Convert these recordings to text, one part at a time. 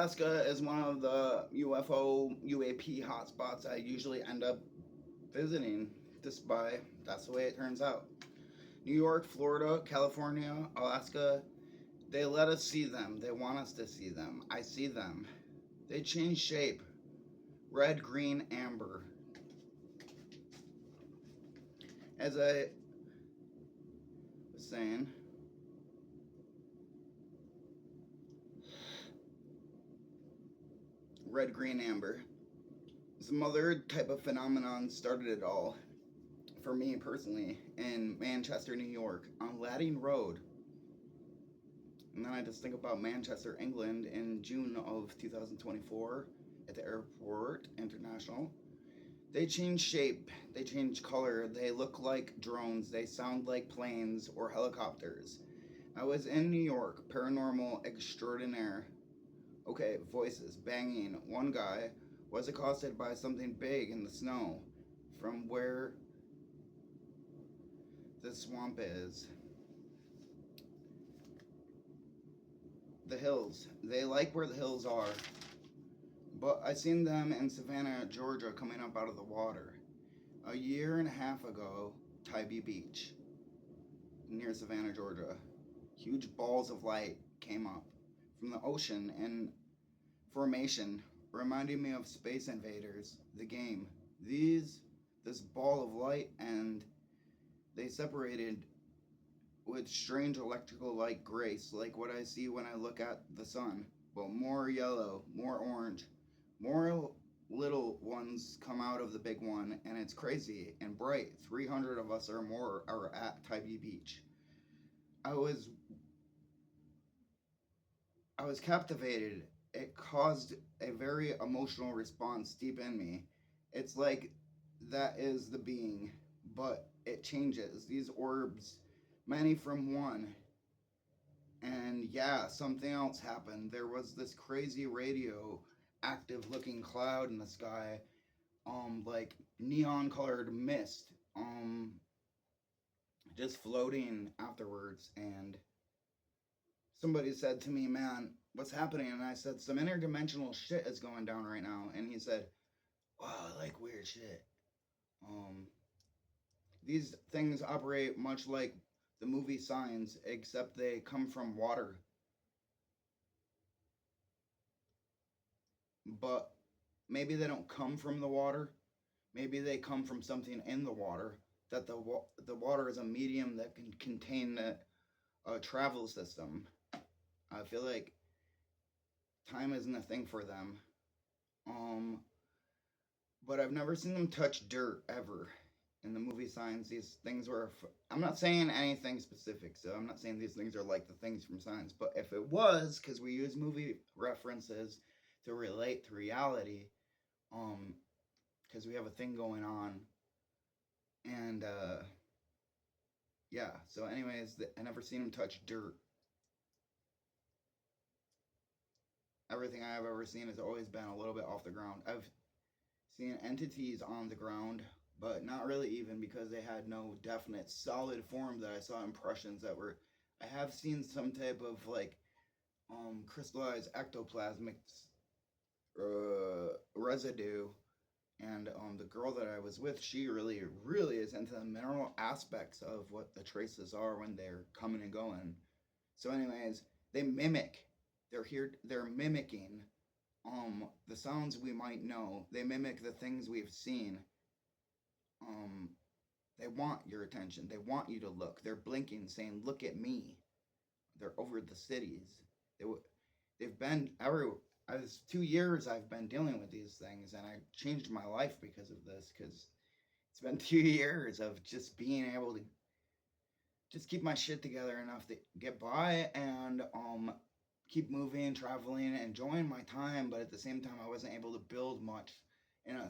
Alaska is one of the UFO UAP hotspots I usually end up visiting. Just by that's the way it turns out. New York, Florida, California, Alaska, they let us see them. They want us to see them. I see them. They change shape. Red, green, amber. As I was saying, red, green, amber. Some other type of phenomenon started it all for me personally in Manchester, New York, on Ladding Road. And then I just think about Manchester, England in June of 2024 at the airport international. They change shape, they change color, they look like drones, they sound like planes or helicopters. I was in New York, paranormal extraordinaire. Okay, voices, banging. One guy was accosted by something big in the snow from where the swamp is. The hills. They like where the hills are. But I seen them in Savannah, Georgia, coming up out of the water. A year and a half ago, Tybee Beach, near Savannah, Georgia. Huge balls of light came up from the ocean in formation, reminding me of Space Invaders, the game. This ball of light, and they separated with strange electrical like grace, like what I see when I look at the sun. But more yellow, more orange, more little ones come out of the big one, and it's crazy and bright. 300 of us or more are at Tybee Beach. I was I was captivated. It caused a very emotional response deep in me. It's like that is the being, but it changes. These orbs, many from one, and yeah, something else happened. There was this crazy radio active looking cloud in the sky, like neon colored mist, just floating afterwards. And somebody said to me, "Man, what's happening?" And I said, "Some interdimensional shit is going down right now." And he said, "Wow, I like weird shit." Um, these things operate much like the movie Signs, except they come from water. But maybe they don't come from the water. Maybe they come from something in the water. That the water is a medium that can contain a travel system. I feel like time isn't a thing for them. Um, but I've never seen them touch dirt ever. In the movie Signs, these things were. I'm not saying anything specific, so I'm not saying these things are like the things from Signs. But if it was, because we use movie references to relate to reality, um, because we have a thing going on, and yeah. So, anyways, I never seen them touch dirt. Everything I have ever seen has always been a little bit off the ground. I've seen entities on the ground, but not really even because they had no definite solid form that I saw impressions that were. I have seen some type of like crystallized ectoplasmic residue, and the girl that I was with, she really is into the mineral aspects of what the traces are when they're coming and going. So, anyways, they mimic. They're here. They're mimicking the sounds we might know. They mimic the things we've seen. Um, they want your attention. They want you to look. They're blinking, saying, "Look at me." They're over the cities. They they've been every. I was 2 years I've been dealing with these things, and I changed my life because of this. Because it's been 2 years of just being able to just keep my shit together enough to get by and keep moving, traveling, enjoying my time. But at the same time, I wasn't able to build much in a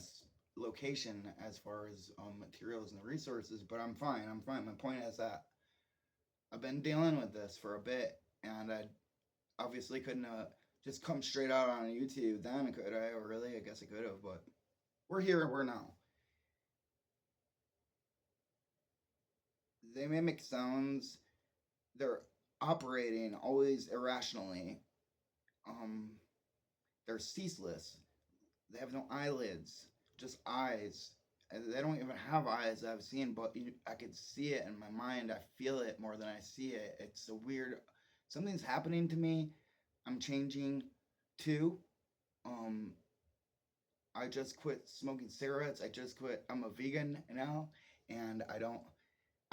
location as far as materials and resources. But I'm fine. I'm fine. My point is that I've been dealing with this for a bit, and I obviously couldn't just come straight out on YouTube then, could I? Or really, I guess I could have, but we're here. We're now. They mimic sounds. They're operating always irrationally. Um, They're ceaseless. They have no eyelids, just eyes. And they don't even have eyes I've seen, but I could see it in my mind. I feel it more than I see it. It's a weird. Something's happening to me. I'm changing too. Um, I just quit smoking cigarettes. I just quit. I'm a vegan now, and I don't.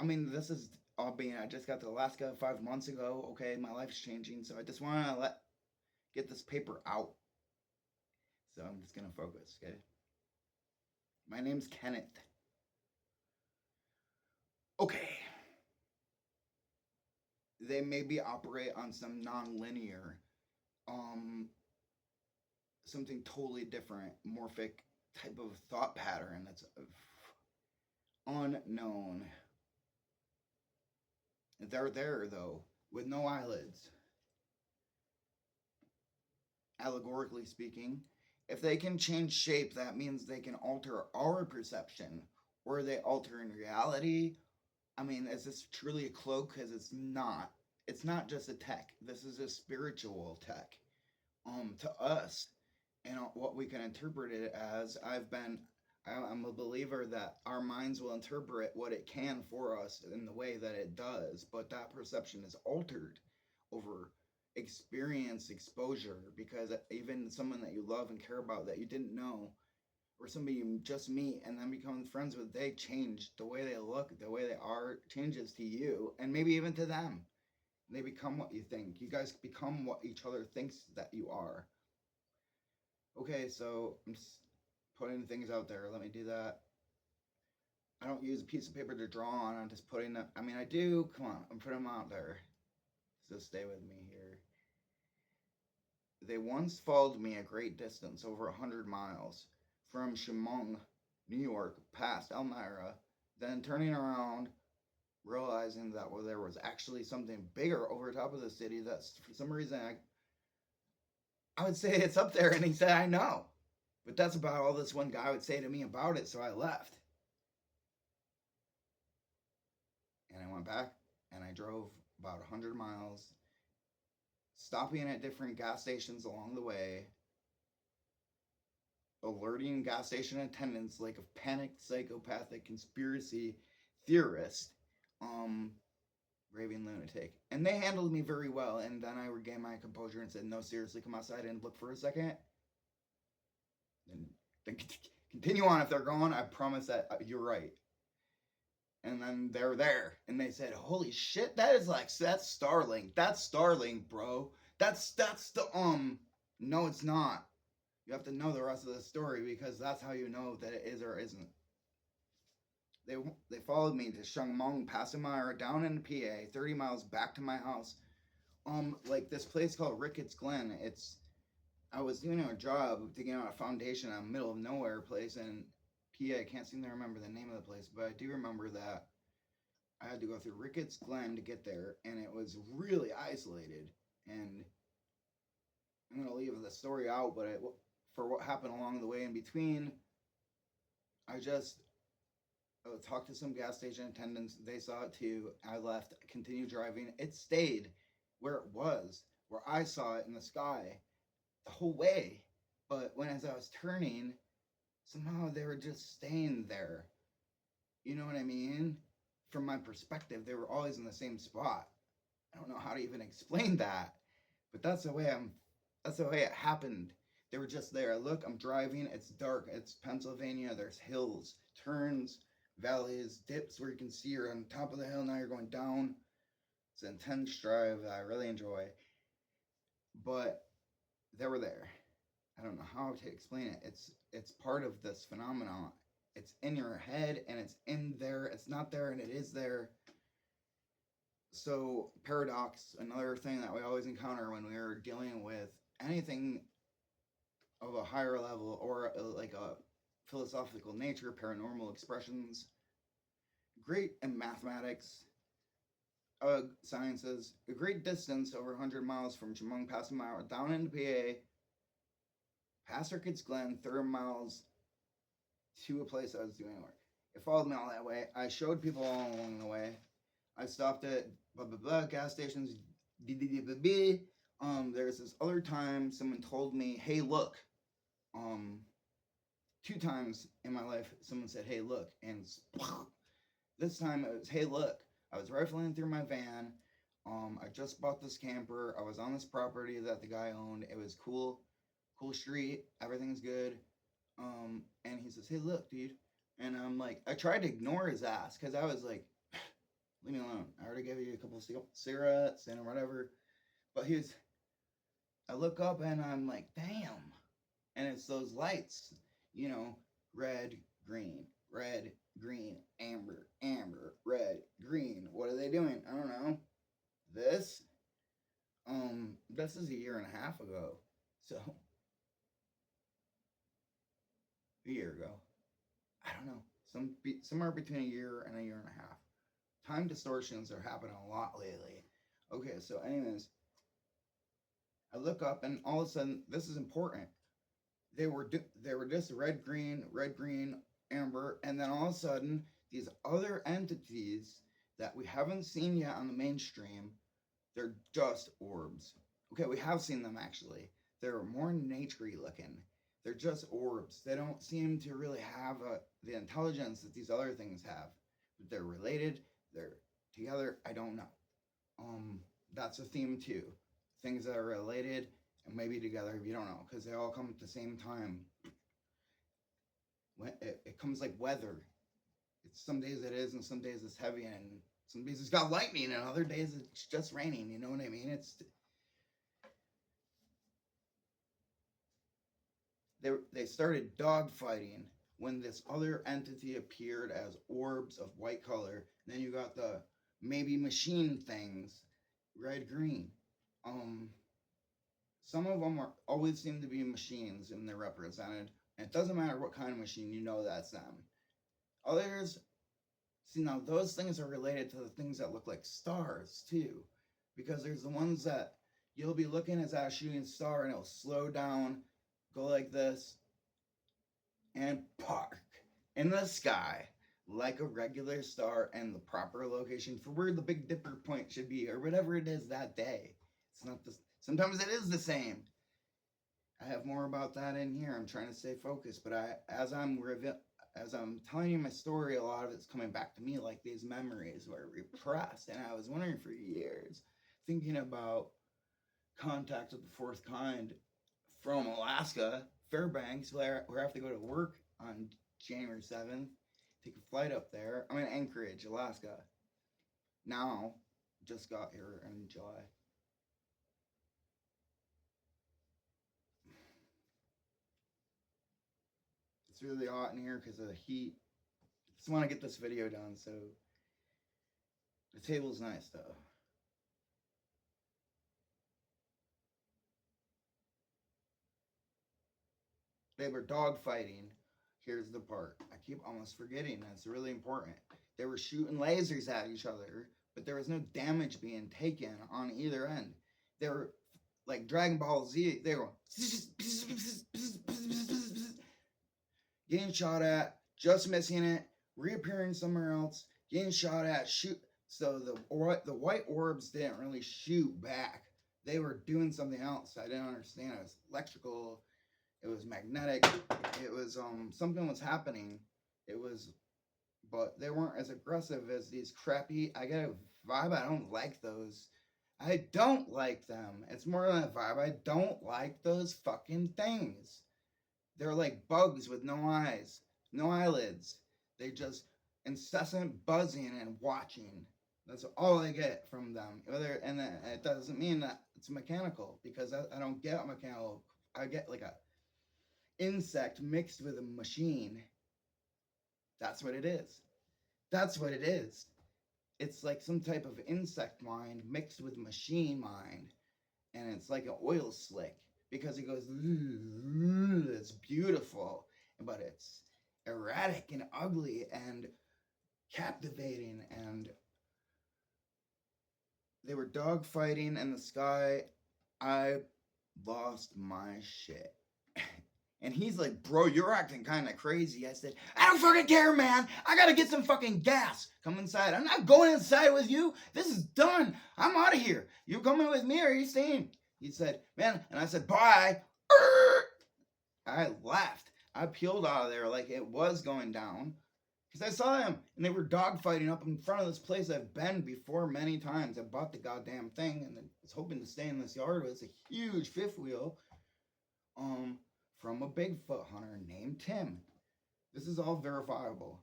I mean, this is all being. I just got to Alaska 5 months ago. Okay, my life's changing, so I just want to get this paper out. So I'm just gonna focus. Okay. My name's Kenneth. Okay. They maybe operate on some non-linear, um, something totally different, morphic type of thought pattern that's unknown. They're there though, with no eyelids. Allegorically speaking, if they can change shape, that means they can alter our perception, or they alter in reality. I mean, is this truly a cloak? Because it's not. It's not just a tech. This is a spiritual tech. To us, and what we can interpret it as. I'm a believer that our minds will interpret what it can for us in the way that it does, but that perception is altered over experience, exposure, because even someone that you love and care about that you didn't know, or somebody you just meet and then become friends with, they change. The way they look, the way they are changes to you, and maybe even to them. They become what you think. You guys become what each other thinks that you are. Okay, so I'm just putting things out there. Let me do that. I don't use a piece of paper to draw on. I'm just putting them. I mean, I do. Come on, I'm putting them out there. So stay with me here. They once followed me a great distance, over 100 miles, from Chemung, New York, past Elmira, then turning around, realizing that there was actually something bigger over top of the city that for some reason I would say it's up there, and he said, I know. But that's about all this one guy would say to me about it, so I left. And I went back and I drove about 100 miles, stopping at different gas stations along the way, alerting gas station attendants like a panicked psychopathic conspiracy theorist, raving lunatic. And they handled me very well, and then I regained my composure and said, no, seriously, come outside and look for a second. And continue on if they're gone. I promise that you're right. And then they're there, and they said, holy shit, that's Starlink. That's Starlink, bro. That's the no, it's not. You have to know the rest of the story, because that's how you know that it is or isn't. They followed me to Chemung, past Elmira, down into PA, 30 miles back to my house. Like this place called Ricketts Glen. I was doing a job digging out a foundation in a middle of nowhere place in PA. I can't seem to remember the name of the place, but I do remember that I had to go through Ricketts Glen to get there, and it was really isolated. And I'm gonna leave the story out, but for what happened along the way in between, I just talked to some gas station attendants. They saw it too. I left, continued driving. It stayed where it was, where I saw it in the sky the whole way. But as I was turning, somehow they were just staying there. You know what I mean? From my perspective, they were always in the same spot. I don't know how to even explain that, but that's the way it happened. They were just there. Look, I'm driving. It's dark. It's Pennsylvania. There's hills, turns, valleys, dips where you can see you're on top of the hill. Now you're going down. It's an intense drive that I really enjoy. But they were there. I don't know how to explain it. It's part of this phenomenon. It's in your head, and it's in there. It's not there, and it is there. So paradox, another thing that we always encounter when we are dealing with anything of a higher level, or like a philosophical nature, paranormal expressions, great in mathematics, sciences, a great distance, over 100 miles from Chemung, past Elmira, down into PA, past Ricketts Glen, 30 miles to a place I was doing work. It followed me all that way. I showed people all along the way. I stopped at blah blah blah gas stations, There's this other time someone told me, "Hey, look." 2 times in my life, someone said, "Hey, look," and this time it was, "Hey, look." I was rifling through my van. I just bought this camper. I was on this property that the guy owned. It was cool, cool street. Everything's good. And he says, "Hey, look, dude." And I'm like, I tried to ignore his ass because I was like, "Leave me alone. I already gave you a couple of cigarettes and whatever." But I look up and I'm like, "Damn." And it's those lights, red, green, amber, amber, red, green. What are they doing? I don't know. This, this is a year and a half ago. So, a year ago. I don't know. Somewhere between a year and a half. Time distortions are happening a lot lately. Okay, so anyways, I look up and all of a sudden, this is important. They were just red, green, amber, and then all of a sudden, these other entities that we haven't seen yet on the mainstream, they're just orbs. Okay, we have seen them actually. They're more naturey looking. They're just orbs. They don't seem to really have the intelligence that these other things have. But they're related. They're together. I don't know. That's a theme too. Things that are related and maybe together. You don't know because they all come at the same time. It comes like weather. Some days it is, and some days it's heavy, and some days it's got lightning, and other days it's just raining. You know what I mean? They started dogfighting when this other entity appeared as orbs of white color. And then you got the maybe machine things, red, green. Some of them always seem to be machines, and they're represented. And it doesn't matter what kind of machine, that's them. Others, see, now those things are related to the things that look like stars too, because there's the ones that you'll be looking at a shooting star and it'll slow down, go like this, and park in the sky like a regular star and the proper location for where the Big Dipper point should be, or whatever it is that day. It's not the. Sometimes it is the same. I have more about that in here. I'm trying to stay focused, but as I'm telling you my story, a lot of it's coming back to me, like these memories were repressed, and I was wondering for years, thinking about contact of the fourth kind from Alaska, Fairbanks, where I have to go to work on January 7th, take a flight up there. I'm in Anchorage, Alaska. Now, just got here in July. It's really hot in here because of the heat. Just want to get this video done, so the table's nice though. They were dogfighting. Here's the part. I keep almost forgetting. That's really important. They were shooting lasers at each other, but there was no damage being taken on either end. They were like Dragon Ball Z. They were getting shot at, just missing it, reappearing somewhere else, getting shot at, shoot. So the white orbs didn't really shoot back. They were doing something else. I didn't understand. It was electrical. It was magnetic. It was something was happening. But they weren't as aggressive as these crappy. I get a vibe. I don't like those. I don't like them. It's more than a vibe. I don't like those fucking things. They're like bugs with no eyes, no eyelids. They just incessant buzzing and watching. That's all I get from them. And it doesn't mean that it's mechanical, because I don't get mechanical. I get like a insect mixed with a machine. That's what it is. That's what it is. It's like some type of insect mind mixed with machine mind, and it's like an oil slick, because it goes, it's beautiful, but it's erratic and ugly and captivating. And they were dogfighting in the sky. I lost my shit. And he's like, "Bro, you're acting kind of crazy." I said, "I don't fucking care, man. I gotta get some fucking gas. Come inside." "I'm not going inside with you. This is done. I'm out of here. You coming with me, or are you staying?" He said, man, and I said, bye. I left. I peeled out of there like it was going down. Because I saw them, and they were dogfighting up in front of this place I've been before many times. I bought the goddamn thing, and I was hoping to stay in this yard. It's a huge fifth wheel from a Bigfoot hunter named Tim. This is all verifiable.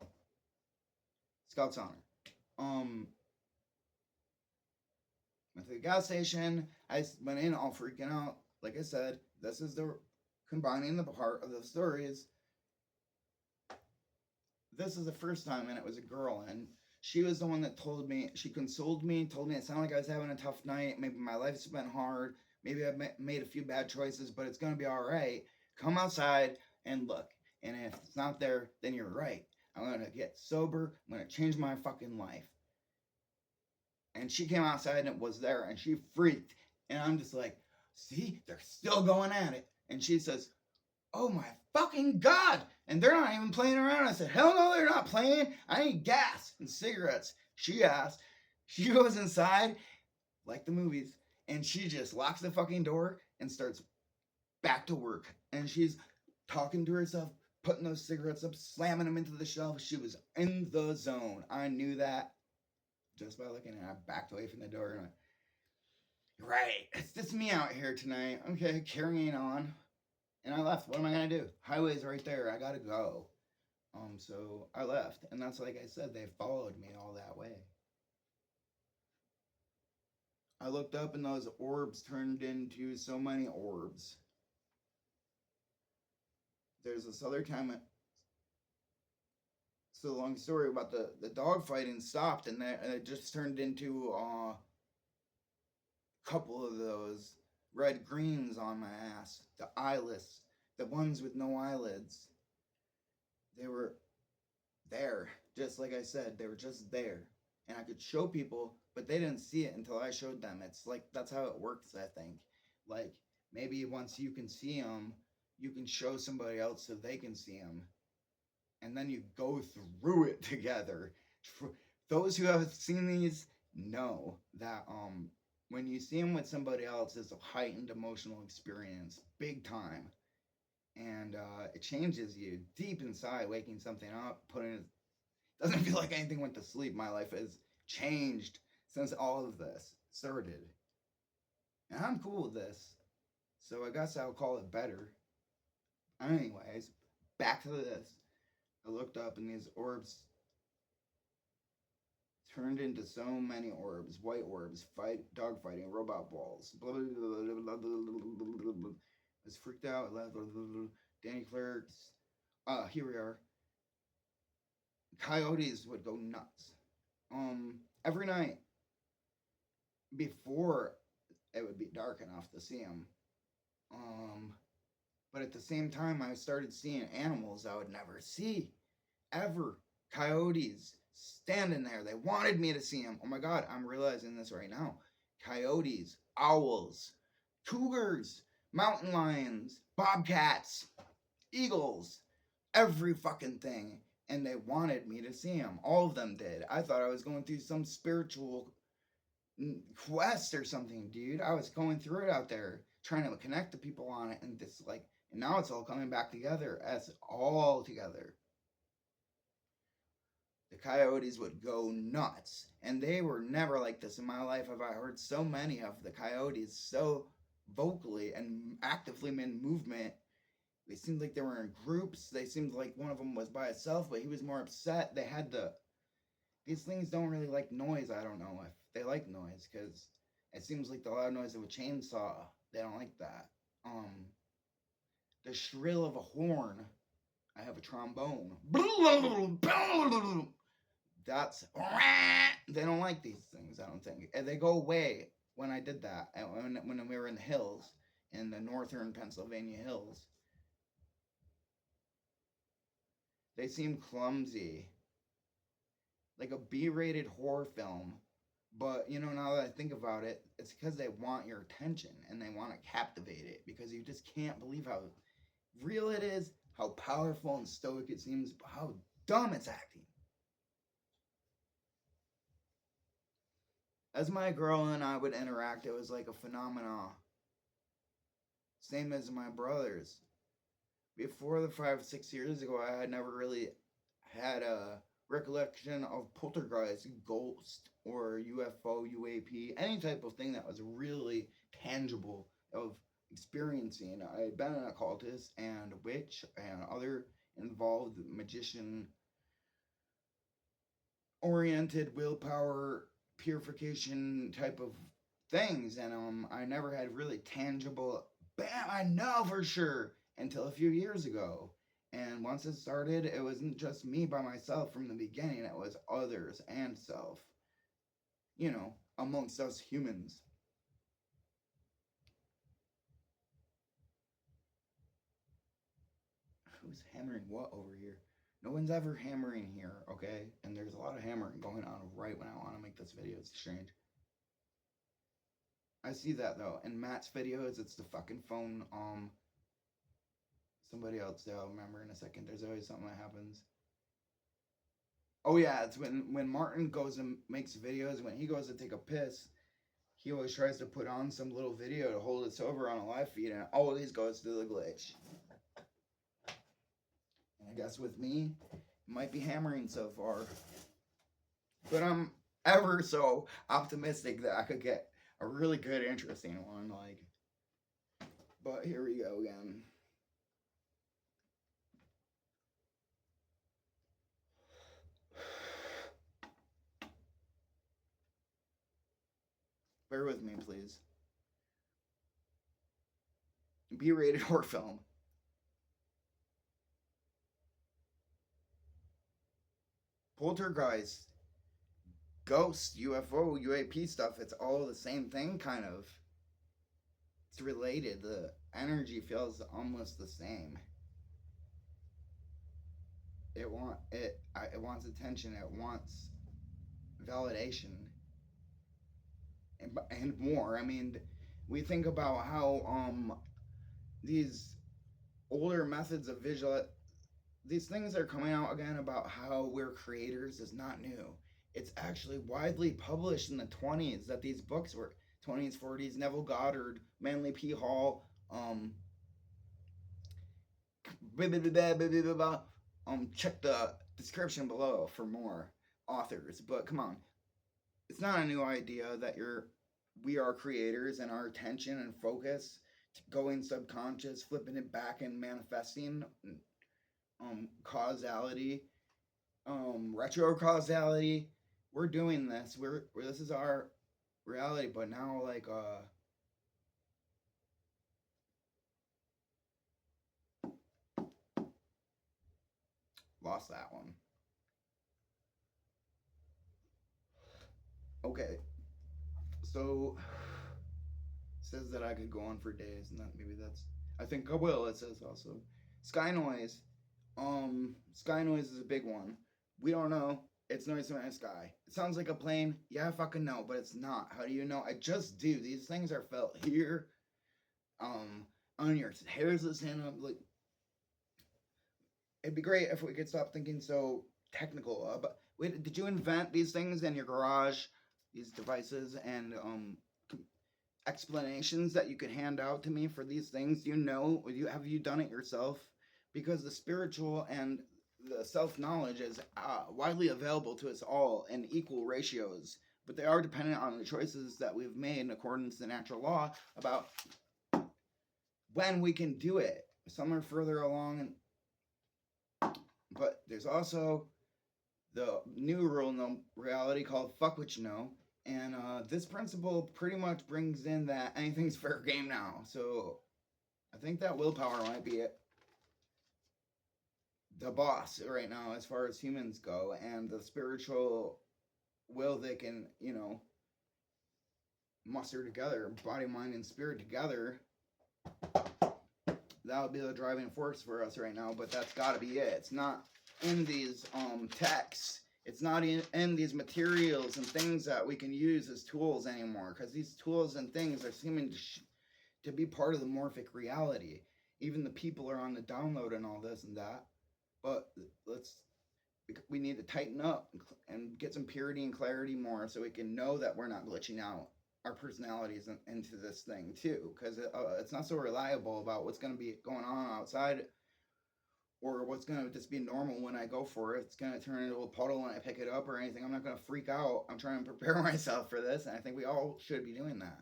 Scout's honor. Went to the gas station. I went in all freaking out. Like I said, this is the combining the part of the stories. This is the first time, and it was a girl, and she was the one that told me, she consoled me, told me it sounded like I was having a tough night. Maybe my life's been hard. Maybe I've made a few bad choices, but it's going to be all right. Come outside and look. And if it's not there, then you're right. I'm going to get sober. I'm going to change my fucking life. And she came outside and it was there, and she freaked. And I'm just like, see, they're still going at it. And she says, oh my fucking God. And they're not even playing around. I said, hell no, they're not playing. I need gas and cigarettes. She asked. She goes inside, like the movies, and she just locks the fucking door and starts back to work. And she's talking to herself, putting those cigarettes up, slamming them into the shelf. She was in the zone. I knew that just by looking at her. I backed away from the door and went, right, it's just me out here tonight. Okay, carrying on. And I left. What am I going to do? Highway's right there. I got to go. So I left. And that's like I said, they followed me all that way. I looked up and those orbs turned into so many orbs. There's this other time, so long story about the dog fighting stopped, and it just turned into a couple of those red greens on my ass, the eyeless, the ones with no eyelids. They were there, just like I said, they were just there. And I could show people, but they didn't see it until I showed them. It's like, that's how it works, I think. Like, maybe once you can see them, you can show somebody else so they can see them. And then you go through it together. Those who have seen these know that when you see them with somebody else, it's a heightened emotional experience, big time. And it changes you deep inside, waking something up, putting it, doesn't feel like anything went to sleep. My life has changed since all of this started. And I'm cool with this. So I guess I'll call it better. Anyways, back to this. I looked up and these orbs turned into so many orbs, white orbs, dog fighting, robot balls. Blah, blah, blah, blah, blah, blah. I was freaked out. Danny Clerks. Here we are. Coyotes would go nuts. Every night before it would be dark enough to see them. But at the same time, I started seeing animals I would never see, ever. Coyotes standing there. They wanted me to see them. Oh my God, I'm realizing this right now. Coyotes, owls, cougars, mountain lions, bobcats, eagles, every fucking thing. And they wanted me to see them. All of them did. I thought I was going through some spiritual quest or something, dude. I was going through it out there, trying to connect the people on it, and this like, and now it's all coming back together as all together. The coyotes would go nuts, and they were never like this in my life. Have I heard so many of the coyotes so vocally and actively in movement? They seemed like they were in groups. They seemed like one of them was by itself, but he was more upset. They had to. These things don't really like noise. I don't know if they like noise, because it seems like the loud noise of a chainsaw. They don't like that. The shrill of a horn. I have a trombone. That's. They don't like these things, I don't think. And they go away when I did that. When we were in the hills, in the northern Pennsylvania hills. They seem clumsy. Like a B-rated horror film. But, you know, now that I think about it, it's because they want your attention and they want to captivate it, because you just can't believe how real it is, how powerful and stoic it seems, how dumb it's acting. As my girl and I would interact, it was like a phenomenon. Same as my brothers. Before the 5, 6 years ago, I had never really had a recollection of poltergeist, ghost, or UFO, UAP, any type of thing that was really tangible of experiencing. I had been an occultist and witch and other involved magician oriented willpower purification type of things, and I never had really tangible bam, I know for sure, until a few years ago. And once it started, it wasn't just me by myself from the beginning, it was others and self, amongst us humans. Who's hammering what over here? No one's ever hammering here, okay? And there's a lot of hammering going on right when I want to make this video. It's strange. I see that though. In Matt's videos, it's the fucking phone. Somebody else, I'll remember in a second. There's always something that happens. Oh yeah, it's when Martin goes and makes videos. When he goes to take a piss, he always tries to put on some little video to hold us over on a live feed, and it always goes to the glitch. And I guess with me, it might be hammering so far, but I'm ever so optimistic that I could get a really good, interesting one. But here we go again. Bear with me, please. B-rated horror film. Poltergeist, ghost, UFO, UAP stuff, it's all the same thing, kind of. It's related. The energy feels almost the same. It wants attention. It wants validation, and more. I mean, we think about how these older methods of visual, these things are coming out again about how we're creators is not new. It's actually widely published in the 20s that these books were 20s, 40s. Neville Goddard, Manly P. Hall, check the description below for more authors. But come on, it's not a new idea that we are creators, and our attention and focus going subconscious, flipping it back and manifesting causality, retro causality. We're doing this. This is our reality. But now, lost that one. Okay, so it says that I could go on for days, and I think I will. It says also sky noise. Sky noise is a big one. We don't know. It's noise in the sky. It sounds like a plane. Yeah, I fucking know, but it's not. How do you know? I just do. These things are felt here. On your hairs that stand up. Like, it'd be great if we could stop thinking so technical. But wait, did you invent these things in your garage? These devices and explanations that you could hand out to me for these things? Have you done it yourself? Because the spiritual and the self-knowledge is widely available to us all in equal ratios, but they are dependent on the choices that we've made in accordance to natural law about when we can do it. Some are further along, but there's also the new reality called fuck what you know. And this principle pretty much brings in that anything's fair game now. So I think that willpower might be the boss right now as far as humans go, and the spiritual will they can, muster together, body, mind, and spirit together. That would be the driving force for us right now, but that's got to be it. It's not in these texts. It's not in these materials and things that we can use as tools anymore, because these tools and things are seeming to be part of the morphic reality. Even the people are on the download and all this and that. But we need to tighten up and get some purity and clarity more so we can know that we're not glitching out. our personalities into this thing too, because it's not so reliable about what's going to be going on outside or what's going to just be normal when I go for it. It's going to turn into a puddle when I pick it up or anything. I'm not going to freak out. I'm trying to prepare myself for this, and I think we all should be doing that.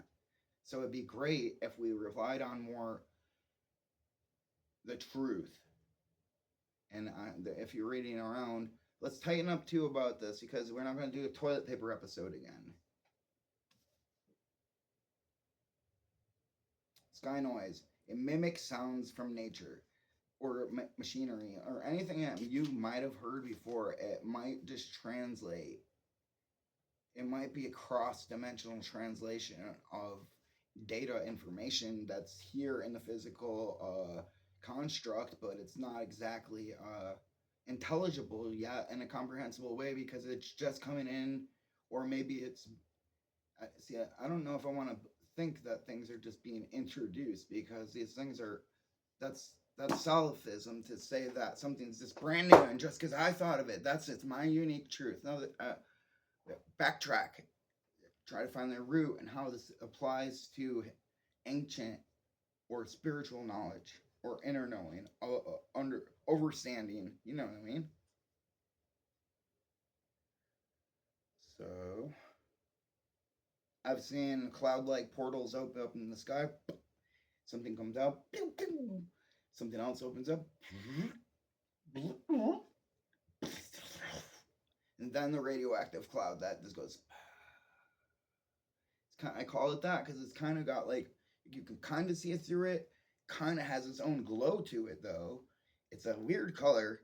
So it'd be great if we relied on more the truth. And if you're reading around, let's tighten up too about this because we're not going to do a toilet paper episode again. Sky noise. It mimics sounds from nature or machinery or anything that you might have heard before. It might just translate. It might be a cross-dimensional translation of data information that's here in the physical construct, but it's not exactly intelligible yet in a comprehensible way because it's just coming in, or maybe it's. See, I don't know if I want to think that things are just being introduced because these things are. That's solipsism to say that something's just brand new and just because I thought of it. It's my unique truth. No, backtrack, try to find their root and how this applies to ancient or spiritual knowledge or inner knowing, under overstanding. You know what I mean? So, I've seen cloud-like portals open up in the sky. Something comes out. Something else opens up. And then the radioactive cloud that just goes. I call it that because it's kind of got like you can kind of see it through it. Kind of has its own glow to it though. It's a weird color.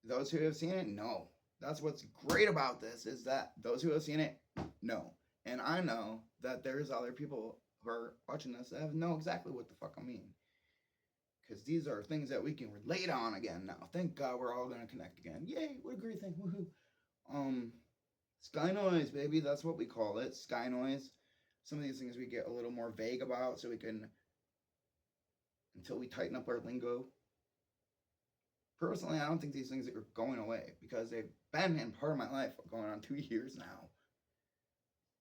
Those who have seen it know. That's what's great about this is that those who have seen it know. And I know that there's other people who are watching this that know exactly what the fuck I mean. Because these are things that we can relate on again now. Thank God we're all going to connect again. Yay, what a great thing. Woohoo. Sky noise, baby. That's what we call it. Sky noise. Some of these things we get a little more vague about so we can, until we tighten up our lingo. Personally, I don't think these things are going away because they've been in part of my life for going on 2 years now.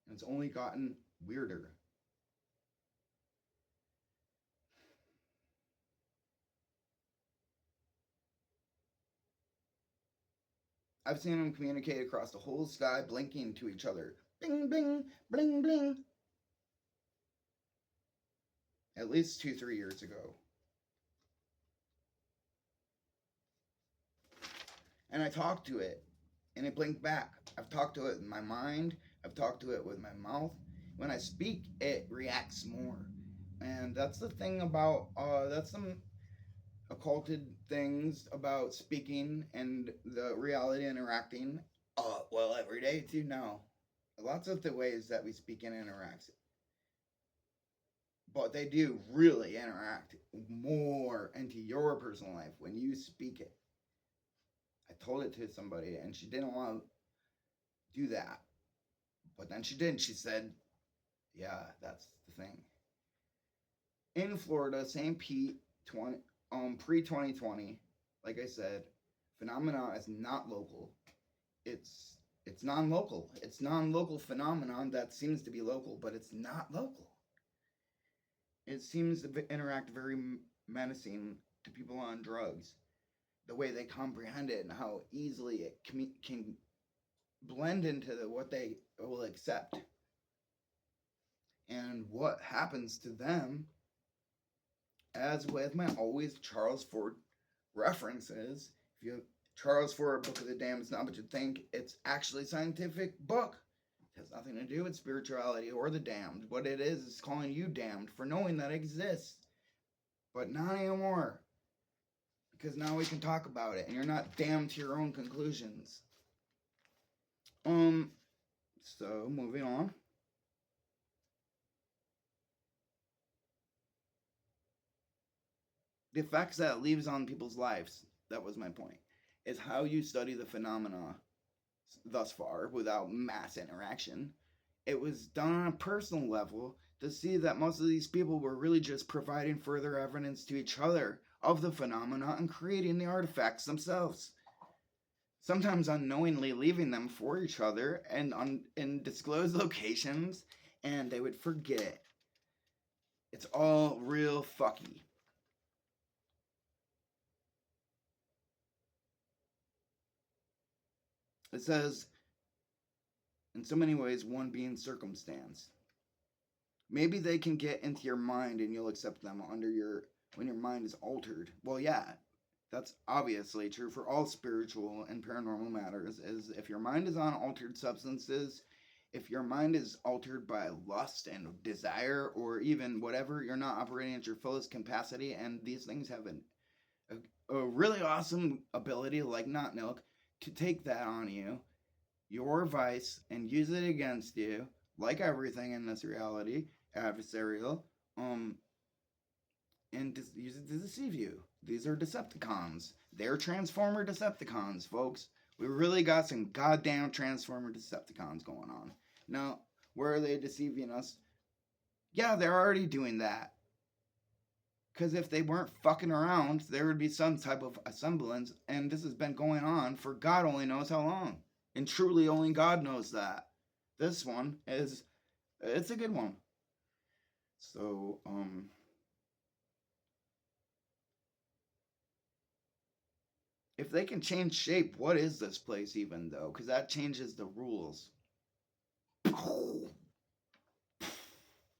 And it's only gotten weirder. I've seen them communicate across the whole sky, blinking to each other. Bing, bing, bling, bling. At least 2-3 years ago. And I talked to it, and it blinked back. I've talked to it in my mind. I've talked to it with my mouth. When I speak, it reacts more. And that's the thing about, that's some occulted things about speaking and the reality interacting. Well, every day too, no. Lots of the ways that we speak and interact. But they do really interact more into your personal life when you speak it. I told it to somebody and she didn't want to do that. But then she did. She said, yeah, that's the thing. In Florida, St. Pete, pre-2020, like I said, phenomena is not local. It's non-local. It's non-local phenomenon that seems to be local, but it's not local. It seems to interact very menacing to people on drugs. The way they comprehend it and how easily it can blend into what they will accept. And what happens to them, as with my always Charles Fort references, if you Charles Fort, Book of the Damned, it's not what you think. It's actually a scientific book. It has nothing to do with spirituality or the damned. What it is calling you damned for knowing that exists. But not anymore. Because now we can talk about it and you're not damned to your own conclusions. So moving on. The effects that it leaves on people's lives, that was my point, is how you study the phenomena thus far without mass interaction. It was done on a personal level to see that most of these people were really just providing further evidence to each other of the phenomena and creating the artifacts themselves. sometimes unknowingly leaving them for each other and in disclosed locations, and they would forget. It's all real fucky. It says, in so many ways, one being circumstance. Maybe they can get into your mind and you'll accept them when your mind is altered. Well, yeah, that's obviously true for all spiritual and paranormal matters. Is if your mind is on altered substances, if your mind is altered by lust and desire, or even whatever, you're not operating at your fullest capacity, and these things have a really awesome ability, like not milk, to take that on you, your vice, and use it against you, like everything in this reality, adversarial, um, and use it to deceive you. These are Decepticons. They're Transformer Decepticons, folks. We really got some goddamn Transformer Decepticons going on. Now, where are they deceiving us? Yeah, they're already doing that. Because if they weren't fucking around, there would be some type of semblance, and this has been going on for God only knows how long. And truly, only God knows that. This one it's a good one. So, if they can change shape, what is this place even though? Because that changes the rules.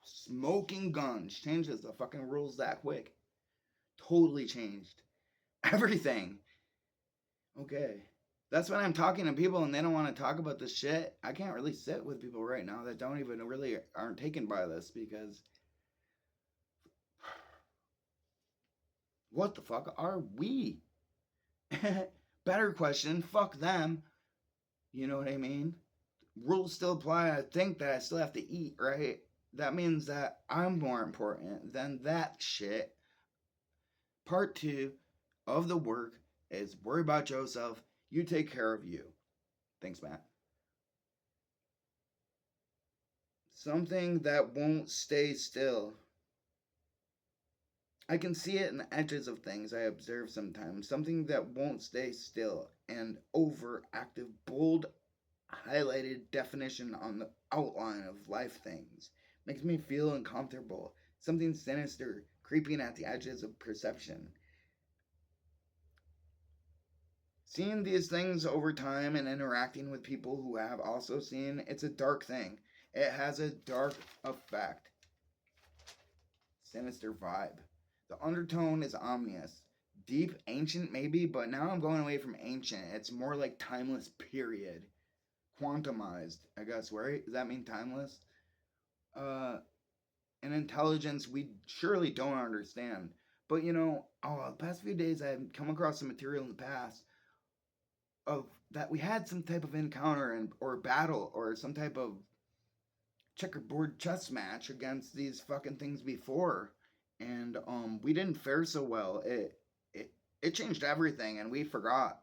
Smoking guns changes the fucking rules that quick. Totally changed everything. Okay. That's when I'm talking to people and they don't want to talk about this shit. I can't really sit with people right now that don't even really aren't taken by this, because what the fuck are we? Better question, fuck them. You know what I mean? Rules still apply. I think that I still have to eat, right? That means that I'm more important than that shit. Part two of the work is worry about yourself. You take care of you. Thanks, Matt. Something that won't stay still. I can see it in the edges of things I observe sometimes. Something that won't stay still. And overactive, bold, highlighted definition on the outline of life things. Makes me feel uncomfortable. Something sinister creeping at the edges of perception. Seeing these things over time and interacting with people who have also seen, it's a dark thing. It has a dark effect. Sinister vibe. The undertone is ominous. Deep, ancient maybe, but now I'm going away from ancient. It's more like timeless period. Quantumized, I guess, right? Does that mean timeless? An intelligence we surely don't understand. But the past few days I've come across some material in the past of that we had some type of encounter or battle or some type of checkerboard chess match against these fucking things before, and we didn't fare so well. It changed everything, and we forgot.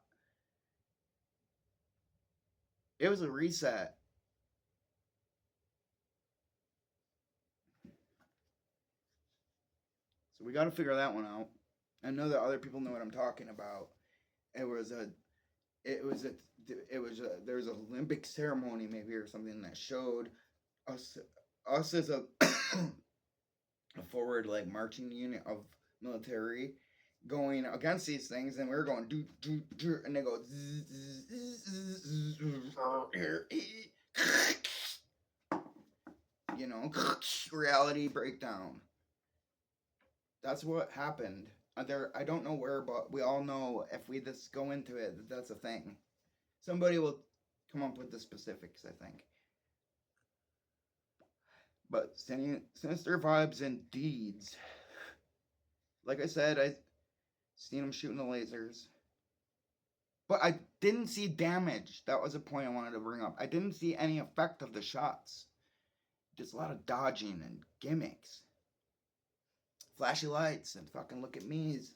It was a reset. So we got to figure that one out. I know that other people know what I'm talking about. It was a, it was a, it was a. There was an Olympic ceremony maybe or something that showed us, us as a, a forward like marching unit of military going against these things, and we were going do, and they go, reality breakdown. That's what happened. There, I don't know where, but we all know if we just go into it, that's a thing. Somebody will come up with the specifics, I think. But sinister vibes and deeds. Like I said, I seen them shooting the lasers. But I didn't see damage. That was a point I wanted to bring up. I didn't see any effect of the shots. Just a lot of dodging and gimmicks. Flashy lights and fucking look at me's.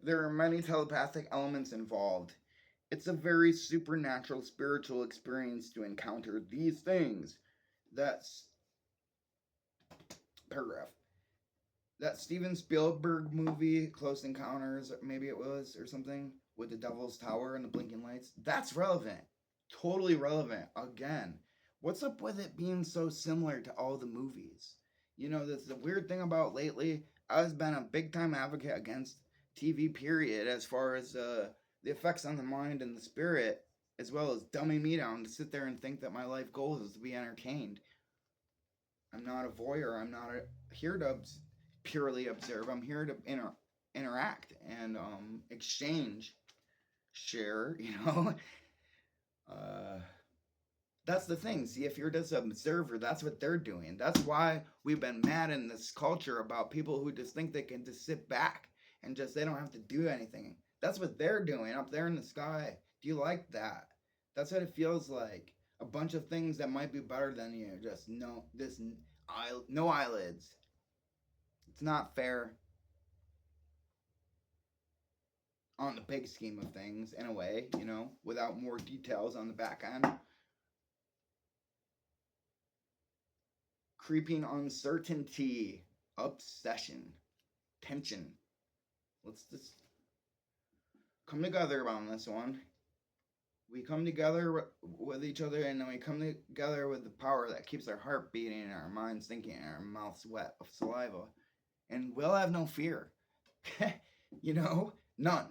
There are many telepathic elements involved. It's a very supernatural, spiritual experience to encounter these things. That's paragraph. That Steven Spielberg movie, Close Encounters, maybe it was, or something, with the Devil's Tower and the blinking lights, that's relevant. Totally relevant. Again, what's up with it being so similar to all the movies? You know, that's the weird thing about lately. I've been a big time advocate against TV, period, as far as the effects on the mind and the spirit, as well as dumbing me down to sit there and think that my life goal is to be entertained. I'm not a voyeur. I'm not here to purely observe. I'm here to interact and exchange, share. You know, that's the thing. See, if you're just an observer, that's what they're doing. That's why we've been mad in this culture about people who just think they can just sit back and just they don't have to do anything. That's what they're doing up there in the sky. Do you like that? That's what it feels like. A bunch of things that might be better than you. Just no eyelids. It's not fair on the big scheme of things, in a way, you know, without more details on the back end. Creeping uncertainty, obsession, tension. Let's just come together on this one. We come together with each other, and then we come together with the power that keeps our heart beating and our minds thinking and our mouths wet of saliva. And we'll have no fear. You know? None.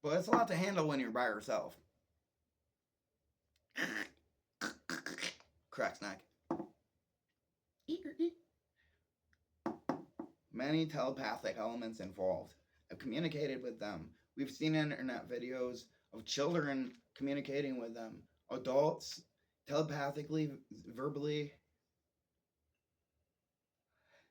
But it's a lot to handle when you're by yourself. Crack snack. Many telepathic elements involved. I've communicated with them. We've seen internet videos of children communicating with them, adults telepathically, verbally.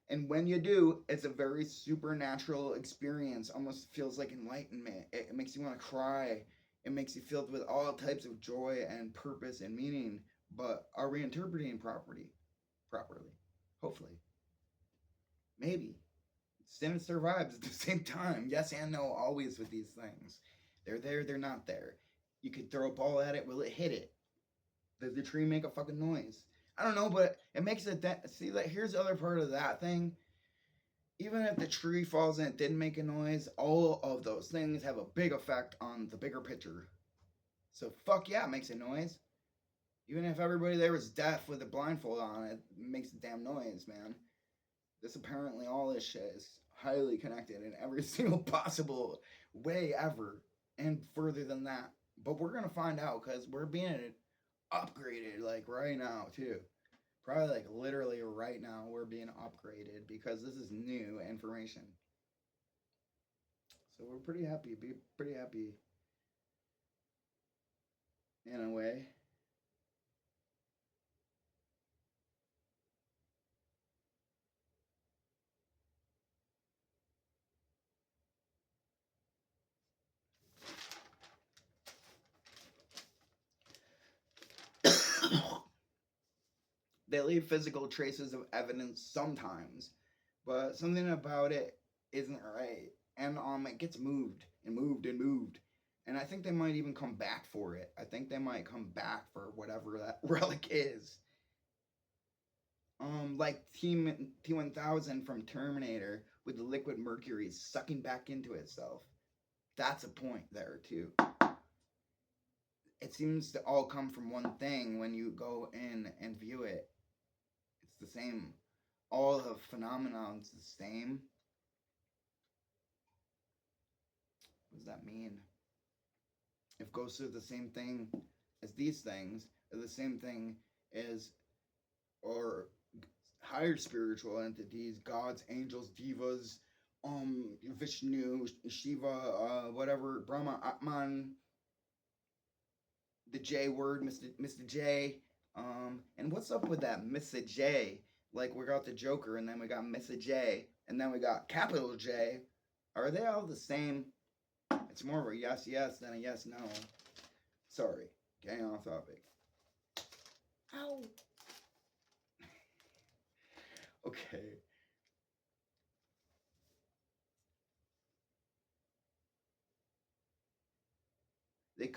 And when you do, it's a very supernatural experience. Almost feels like enlightenment. It makes you want to cry. It makes you filled with all types of joy and purpose and meaning. But are we interpreting properly? Hopefully. Maybe. Sinister vibes at the same time. Yes and no, always with these things. They're there, they're not there. You could throw a ball at it, will it hit it? Does the tree make a fucking noise? I don't know, but it makes it see, like, here's the other part of that thing. Even if the tree falls and it didn't make a noise, all of those things have a big effect on the bigger picture. So fuck yeah, it makes a noise. Even if everybody there was deaf with a blindfold on, it makes a damn noise, man. This apparently, all this shit is highly connected in every single possible way ever, and further than that. But we're gonna find out because we're being upgraded like right now too. Probably like literally right now we're being upgraded because this is new information. So we're pretty happy. Be pretty happy in a way. They leave physical traces of evidence sometimes, but something about it isn't right. And it gets moved and moved and moved. And I think they might even come back for it. I think they might come back for whatever that relic is. Like T-1000 from Terminator with the liquid mercury sucking back into itself. That's a point there too. It seems to all come from one thing when you go in and view it. It's the same. All the phenomenon's the same. What does that mean? If ghosts are the same thing as these things, are the same thing as, or higher spiritual entities, gods, angels, devas, Vishnu, Shiva, whatever, Brahma, Atman, the J word, Mr. J. And what's up with that Mr. J? Like, we got the Joker, and then we got Mr. J, and then we got capital J. Are they all the same? It's more of a yes, yes than a yes, no. Sorry, getting off topic. Ow. Okay.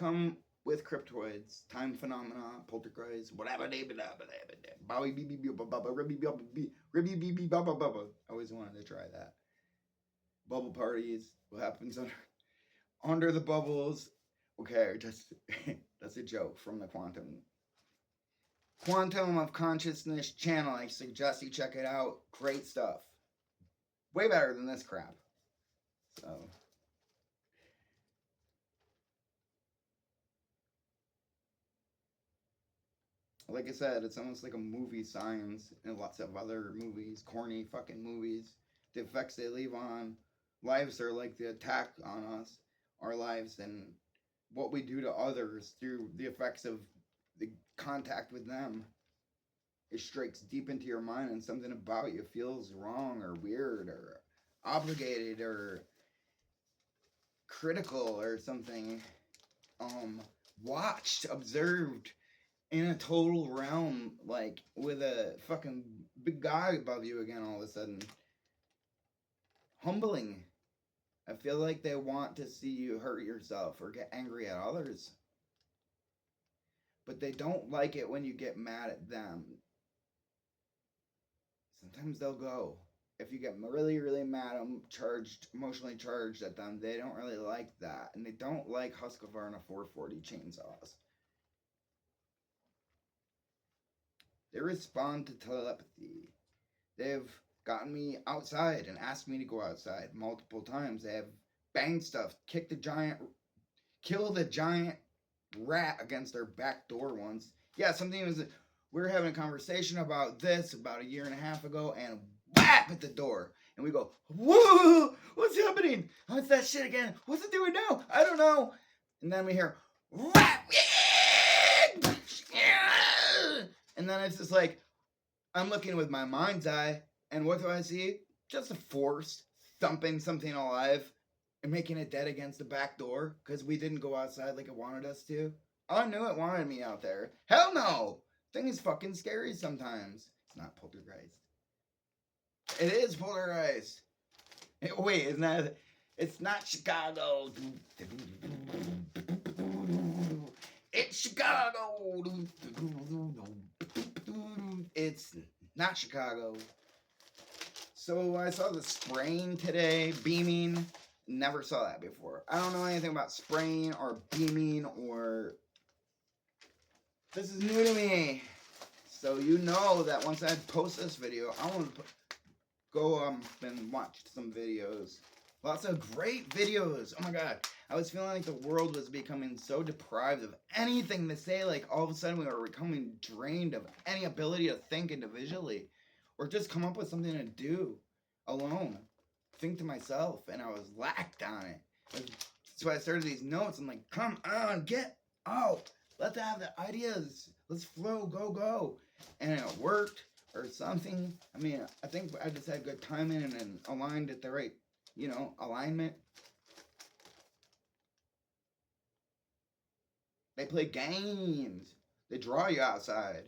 come with cryptoids, time phenomena, poltergeist, whatever. I always wanted to try that. Bubble parties. What happens under the bubbles? Okay, just that's a joke from the Quantum of Consciousness channel. I suggest you check it out. Great stuff. Way better than this crap. So. Like I said, it's almost like a movie Signs and lots of other movies, corny fucking movies. The effects they leave on lives are like the attack on us, our lives, and what we do to others through the effects of the contact with them. It strikes deep into your mind, and something about you feels wrong or weird or obligated or critical or something. Watched, observed in a total realm, like with a fucking big guy above you again all of a sudden. Humbling. I feel like they want to see you hurt yourself or get angry at others. But they don't like it when you get mad at them. Sometimes they'll go. If you get really, really mad, emotionally charged at them, they don't really like that. And they don't like Husqvarna 440 chainsaws. They respond to telepathy. They've gotten me outside and asked me to go outside multiple times. They have banged stuff, kill the giant rat against their back door once. Yeah, we were having a conversation about this about a year and a half ago, and whap at the door. And we go, whoa, what's happening? What's that shit again? What's it doing now? I don't know. And then we hear, whap, and then it's just like, I'm looking with my mind's eye, and what do I see? Just a force thumping something alive and making it dead against the back door because we didn't go outside like it wanted us to. I knew it wanted me out there. Hell no! Thing is fucking scary sometimes. It's not poltergeist. It is poltergeist. Wait, isn't that? It's not Chicago. It's Chicago. It's not Chicago. So I saw the spraying today, beaming. Never saw that before. I don't know anything about spraying or beaming or... This is new to me. So you know that once I post this video, I want to go and watch some videos. Lots of great videos. Oh my god. I was feeling like the world was becoming so deprived of anything to say. Like all of a sudden we were becoming drained of any ability to think individually. Or just come up with something to do alone. Think to myself. And I was lacked on it. So I started these notes. I'm like, come on, get out. Let's have the ideas. Let's flow, go. And it worked or something. I mean, I think I just had good timing and aligned at the right, alignment. They play games. They draw you outside.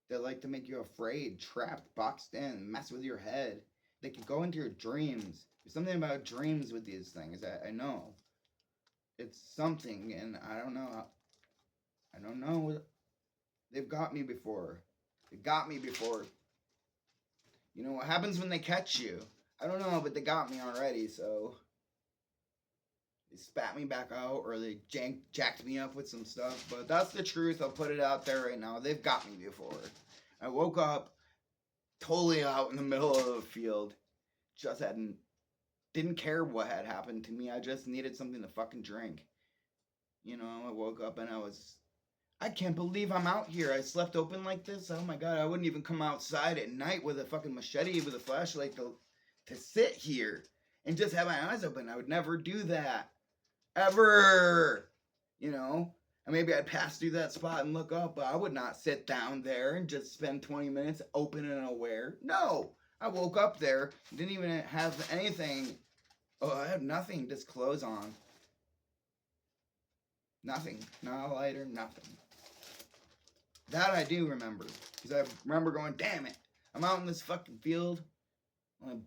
They like to make you afraid, trapped, boxed in, mess with your head. They can go into your dreams. There's something about dreams with these things. I know. It's something, and I don't know. They've got me before. You know what happens when they catch you? I don't know, but they got me already, so... They spat me back out, or they jacked me up with some stuff, but that's the truth. I'll put it out there right now. They've got me before. I woke up totally out in the middle of the field. Didn't care what had happened to me. I just needed something to fucking drink. I woke up and I can't believe I'm out here. I slept open like this. Oh my god, I wouldn't even come outside at night with a fucking machete with a flashlight to sit here and just have my eyes open. I would never do that. Ever. And maybe I'd pass through that spot and look up, but I would not sit down there and just spend 20 minutes open and aware. No. I woke up there, didn't even have anything. Oh, I had nothing, just clothes on. Nothing. Not a lighter, nothing. That I do remember. Because I remember going, damn it. I'm out in this fucking field.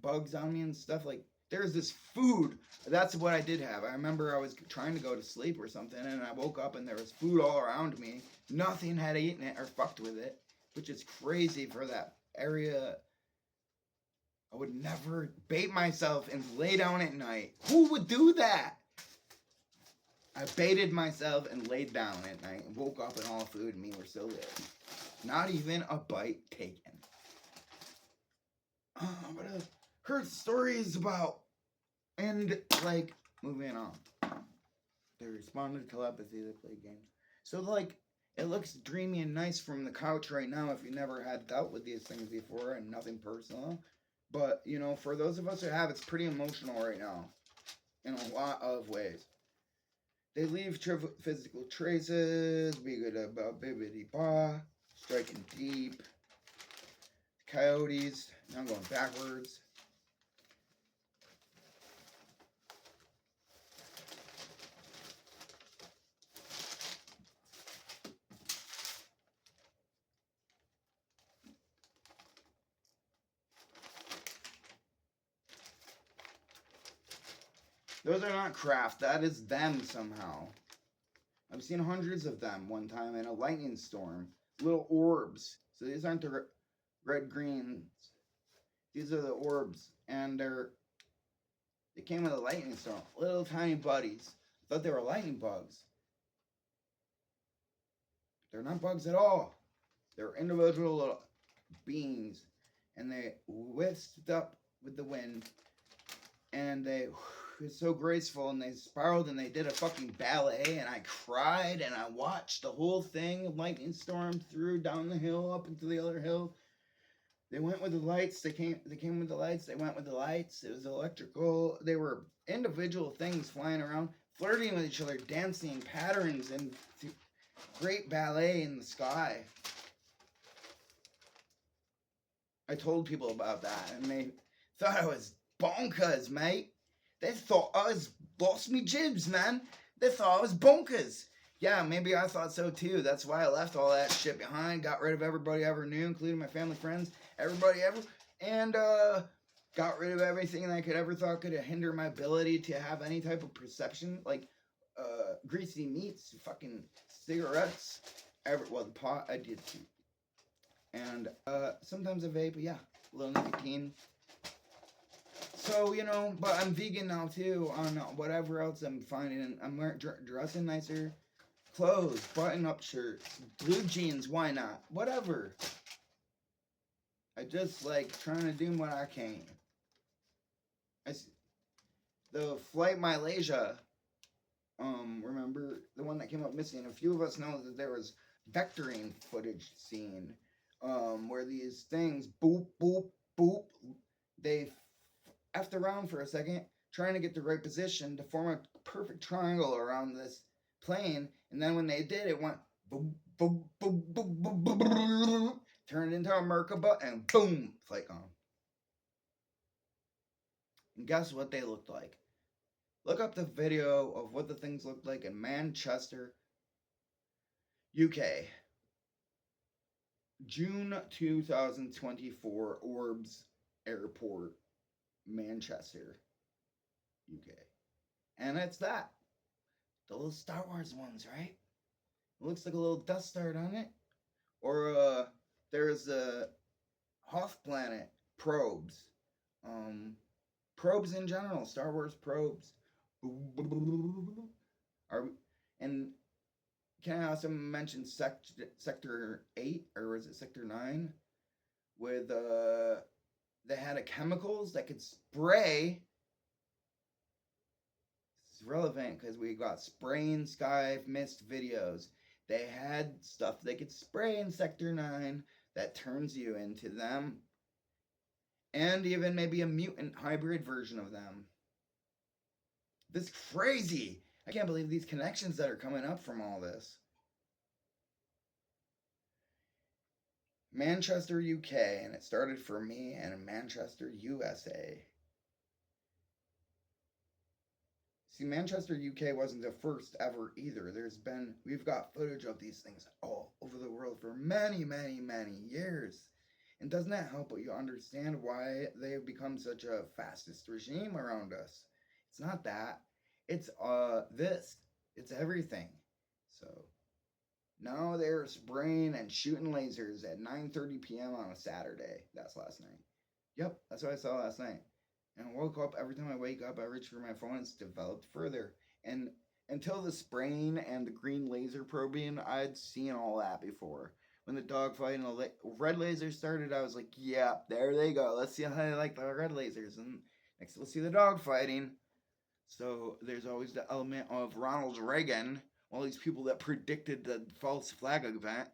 Bugs on me and stuff. Like, there's this food. That's what I did have. I remember I was trying to go to sleep or something, and I woke up and there was food all around me. Nothing had eaten it or fucked with it, which is crazy for that area. I would never bait myself and lay down at night. Who would do that? I baited myself and laid down at night and woke up and all food and me were still there. Not even a bite taken. But I've heard stories about, and like, moving on. They responded to telepathy, they play games. So like, it looks dreamy and nice from the couch right now if you never had dealt with these things before, and nothing personal. But, you know, for those of us who have, it's pretty emotional right now. In a lot of ways. They leave physical traces, be good about bibbidi ba, striking deep. Coyotes, now I'm going backwards. Those are not craft, that is them somehow. I've seen hundreds of them one time in a lightning storm. Little orbs. So these aren't the red greens. These are the orbs. And they came with a lightning storm. Little tiny buddies. I thought they were lightning bugs. They're not bugs at all. They're individual little beings. And they whisked up with the wind. And they... It's so graceful, and they spiraled and they did a fucking ballet, and I cried and I watched the whole thing. Lightning storm through down the hill up into the other hill. They went with the lights. They came with the lights. They went with the lights. It was electrical. They were individual things flying around, flirting with each other, dancing patterns, and great ballet in the sky. I told people about that, and they thought I was bonkers, mate. They thought I was lost me jibs, man. They thought I was bonkers. Yeah, maybe I thought so too. That's why I left all that shit behind. Got rid of everybody I ever knew, including my family, friends, everybody ever. And got rid of everything that I could ever thought could hinder my ability to have any type of perception. Like greasy meats, fucking cigarettes. Well, the pot I did too. And sometimes a vape, yeah. A little nicotine. So, you know, but I'm vegan now too, on whatever else I'm finding. I'm dressing nicer clothes, button-up shirts, blue jeans, why not? Whatever. I just like trying to do what I can. The Flight Malaysia, remember the one that came up missing? A few of us know that there was vectoring footage seen, where these things, boop, boop, boop, they effed around for a second, trying to get the right position to form a perfect triangle around this plane, and then when they did, it went boom, boom, boom, boom, boom, boom, boom, turned into a Merkaba, and boom, flight gone. And guess what they looked like? Look up the video of what the things looked like in Manchester, UK. June 2024, Orbs Airport, Manchester, UK. And it's that. The little Star Wars ones, right? It looks like a little Death Star on it. Or there's a Hoth Planet probes. Probes in general, Star Wars probes. And can I also mention Sector 8, or was it Sector 9? With they had chemicals that could spray. This is relevant because we got spraying sky mist videos. They had stuff they could spray in Sector 9 that turns you into them. And even maybe a mutant hybrid version of them. This is crazy. I can't believe these connections that are coming up from all this. Manchester, UK, and it started for me in Manchester, USA. See, Manchester, UK wasn't the first ever either. We've got footage of these things all over the world for many, many, many years. And doesn't that help you understand why they have become such a fascist regime around us? It's not that. It's this. It's everything. So no, they're spraying and shooting lasers at 9:30 p.m. on a Saturday. That's last night. Yep, that's what I saw last night. And I woke up, every time I wake up, I reach for my phone. It's developed further. And until the spraying and the green laser probing, I'd seen all that before. When the dogfight and the red laser started, I was like, yeah, there they go. Let's see how they like the red lasers. And next, let's see the dogfighting. So there's always the element of Ronald Reagan, all these people that predicted the false flag event.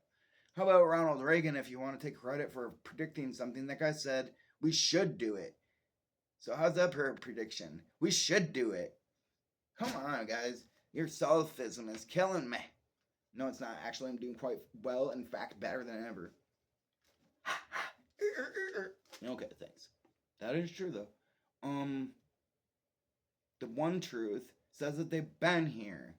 How about Ronald Reagan, if you want to take credit for predicting something? That guy said, we should do it. So how's that for a prediction? We should do it. Come on, guys. Your sophism is killing me. No, it's not. Actually, I'm doing quite well. In fact, better than ever. Okay, thanks. That is true, though. The one truth says that they've been here.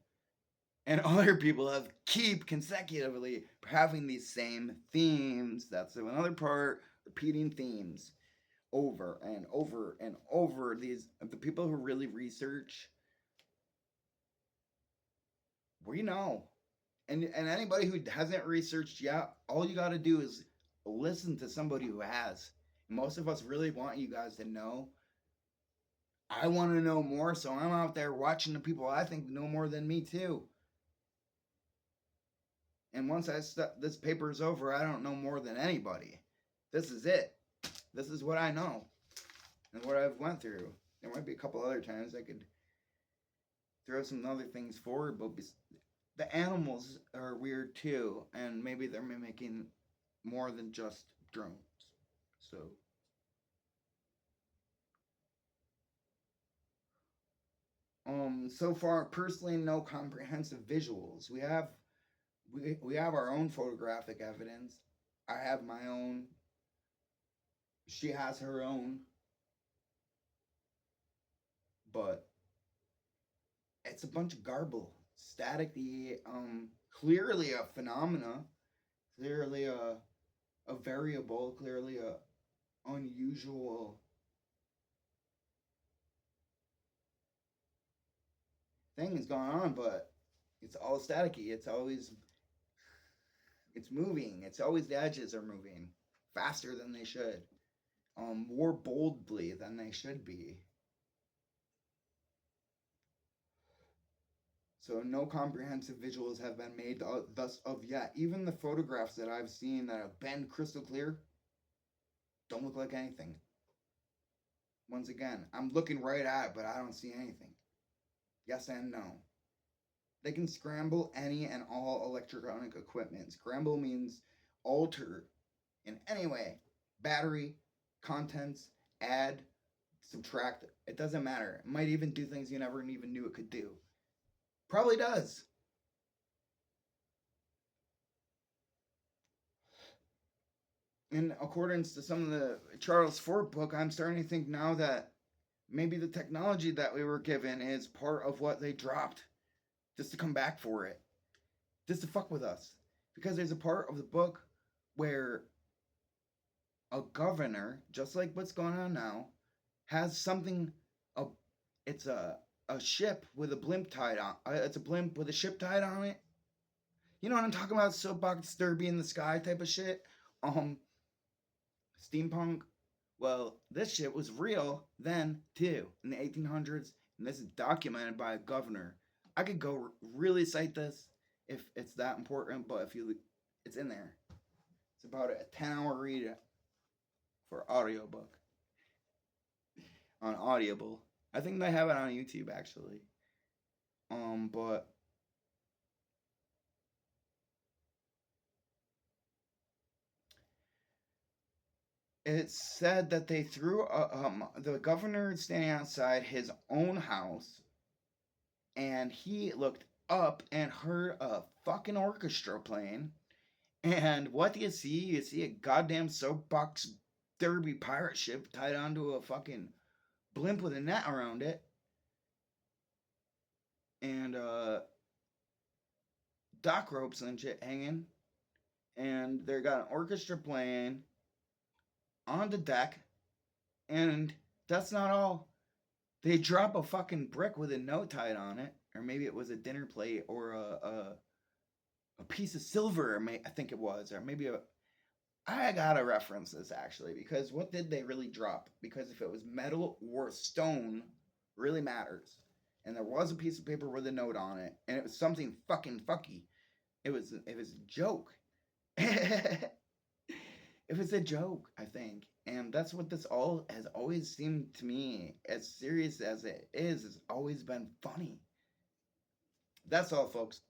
And other people have keep consecutively having these same themes. That's another part. Repeating themes over and over and over. These the people who really research, we know. And anybody who hasn't researched yet, all you got to do is listen to somebody who has. Most of us really want you guys to know. I want to know more, so I'm out there watching the people I think know more than me too. And once this paper is over, I don't know more than anybody. This is it. This is what I know and what I've went through. There might be a couple other times I could throw some other things forward, but the animals are weird too, and maybe they're mimicking more than just drones. So far, personally, no comprehensive visuals. We have our own photographic evidence. I have my own. She has her own. But it's a bunch of garble. Static, clearly a phenomena, clearly a variable, clearly a unusual thing is going on, but it's all staticky. It's moving. It's always the edges are moving faster than they should, more boldly than they should be. So no comprehensive visuals have been made thus of yet. Even the photographs that I've seen that have been crystal clear don't look like anything. Once again, I'm looking right at it, but I don't see anything. Yes and no. They can scramble any and all electronic equipment. Scramble means alter in any way. Battery, contents, add, subtract. It doesn't matter. It might even do things you never even knew it could do. Probably does. In accordance to some of the Charles Fort book, I'm starting to think now that maybe the technology that we were given is part of what they dropped just to come back for it, just to fuck with us. Because there's a part of the book where a governor, just like what's going on now, has something. It's a ship with a blimp tied on. It's a blimp with a ship tied on it. You know what I'm talking about? Soapbox Derby in the sky type of shit. Steampunk. Well, this shit was real then too in the 1800s, and this is documented by a governor. I could go really cite this if it's that important, but it's in there. It's about a 10-hour read for audiobook on Audible. I think they have it on YouTube actually. But it said that they threw the governor standing outside his own house, and he looked up and heard a fucking orchestra playing. And what do you see? You see a goddamn soapbox derby pirate ship tied onto a fucking blimp with a net around it. And dock ropes and shit hanging. And they got an orchestra playing. on the deck, and that's not all. They drop a fucking brick with a note tied on it, or maybe it was a dinner plate or a piece of silver. I think it was, or maybe a. I gotta reference this actually because what did they really drop? Because if it was metal or stone, really matters. And there was a piece of paper with a note on it, and it was something fucking fucky. It was a joke. It was a joke, I think. And that's what this all has always seemed to me, as serious as it is, has always been funny. That's all, folks.